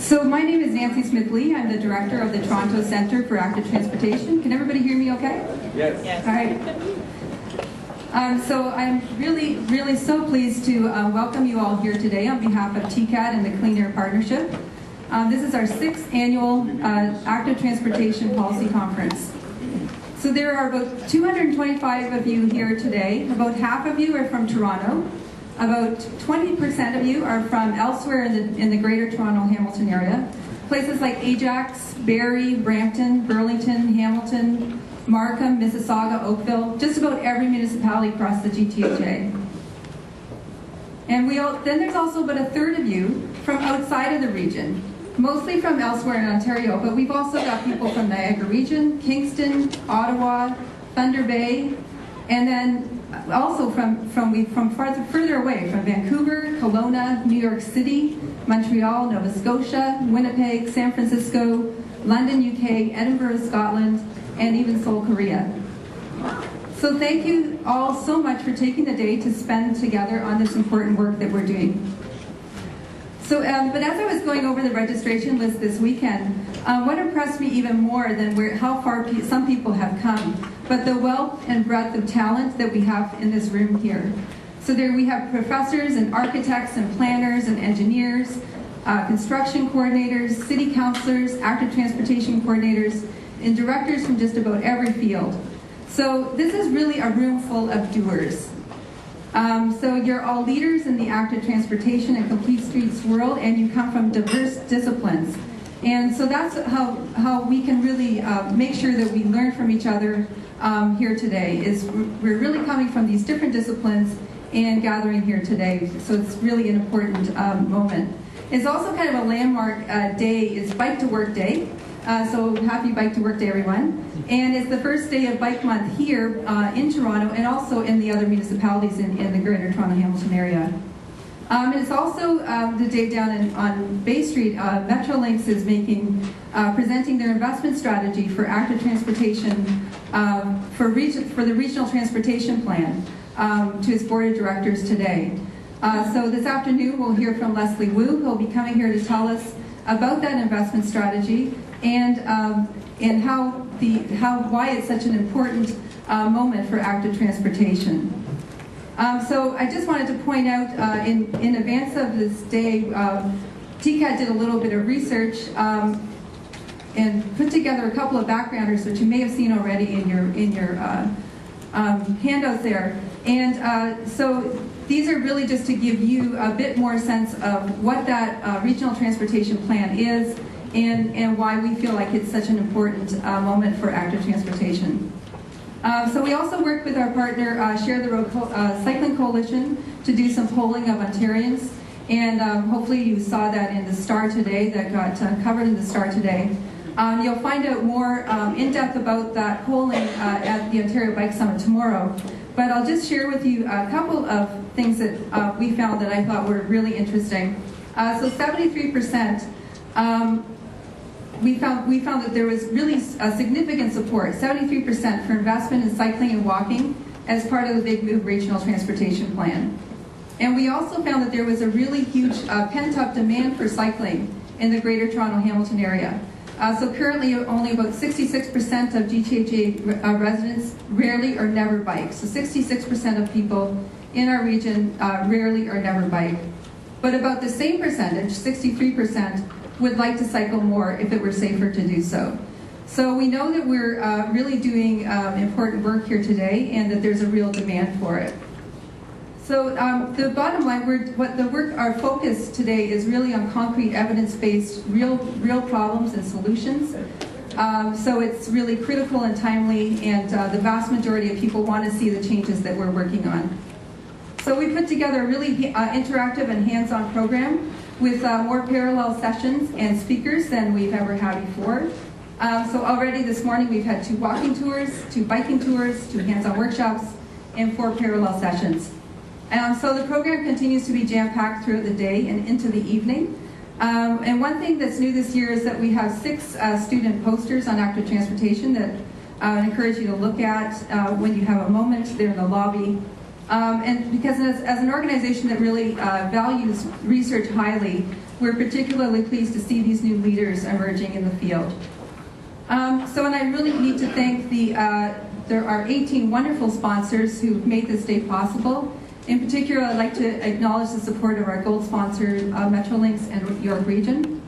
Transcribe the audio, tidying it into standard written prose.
So my name is Nancy Smith-Lee. I'm the director of the Toronto Centre for Active Transportation. Can everybody hear me okay? Yes. Yes. All right. So I'm really so pleased to welcome you all here today on behalf of TCAT and the Clean Air Partnership. This is our 6th annual Active Transportation Policy Conference. So there are about 225 of you here today. About half of you are from Toronto. About 20% of you are from elsewhere in the Greater Toronto-Hamilton area. Places like Ajax, Barrie, Brampton, Burlington, Hamilton, Markham, Mississauga, Oakville, just about every municipality across the GTHA. And then there's also about a third of you from outside of the region, mostly from elsewhere in Ontario, but we've also got people from Niagara Region, Kingston, Ottawa, Thunder Bay, and then also from further away, from Vancouver, Kelowna, New York City, Montreal, Nova Scotia, Winnipeg, San Francisco, London, UK, Edinburgh, Scotland, and even Seoul, Korea. So thank you all so much for taking the day to spend together on this important work that we're doing. So, but as I was going over the registration list this weekend, what impressed me even more than how far some people have come, but the wealth and breadth of talent that we have in this room here. So there we have professors and architects and planners and engineers, construction coordinators, city councilors, active transportation coordinators, and directors from just about every field. So this is really a room full of doers. So you're all leaders in the active transportation and complete streets world, and you come from diverse disciplines. And so that's how we can really make sure that we learn from each other here today, is we're really coming from these different disciplines and gathering here today. So it's really an important moment. It's also kind of a landmark day, is Bike to Work Day. So happy Bike to Work Day, everyone. And it's the first day of Bike Month here in Toronto, and also in the other municipalities in the Greater Toronto-Hamilton area. And it's also the day down on Bay Street. Metrolinx is presenting their investment strategy for active transportation for the Regional Transportation Plan to its board of directors today. So this afternoon we'll hear from Leslie Wu, who will be coming here to tell us about that investment strategy and why it's such an important moment for active transportation. So I just wanted to point out in advance of this day, TCAT did a little bit of research and put together a couple of backgrounders, which you may have seen already in your handouts there. And so these are really just to give you a bit more sense of what that regional transportation plan is and why we feel like it's such an important moment for active transportation. So we also worked with our partner, Share the Road Cycling Coalition, to do some polling of Ontarians. And hopefully you saw that in the Star today, that got covered in the Star today. You'll find out more in depth about that polling at the Ontario Bike Summit tomorrow. But I'll just share with you a couple of things that we found that I thought were really interesting. So 73%, we found that there was really significant support, 73% for investment in cycling and walking as part of the Big Move Regional Transportation Plan. And we also found that there was a really huge pent-up demand for cycling in the Greater Toronto-Hamilton area. So currently only about 66% of GTHA residents rarely or never bike. So 66% of people in our region rarely or never bike. But about the same percentage, 63%, would like to cycle more if it were safer to do so. So we know that we're really doing important work here today, and that there's a real demand for it. So the bottom line, our focus today is really on concrete, evidence-based, real problems and solutions. So it's really critical and timely, and the vast majority of people want to see the changes that we're working on. So we put together a really interactive and hands-on program with more parallel sessions and speakers than we've ever had before. So already this morning we've had 2 walking tours, 2 biking tours, 2 hands-on workshops, and 4 parallel sessions. So the program continues to be jam-packed throughout the day and into the evening. And one thing that's new this year is that we have 6 student posters on active transportation that I encourage you to look at when you have a moment there in the lobby. And because as an organization that really values research highly, we're particularly pleased to see these new leaders emerging in the field. And I really need to thank there are 18 wonderful sponsors who've made this day possible. In particular, I'd like to acknowledge the support of our gold sponsor, Metrolinx and York Region.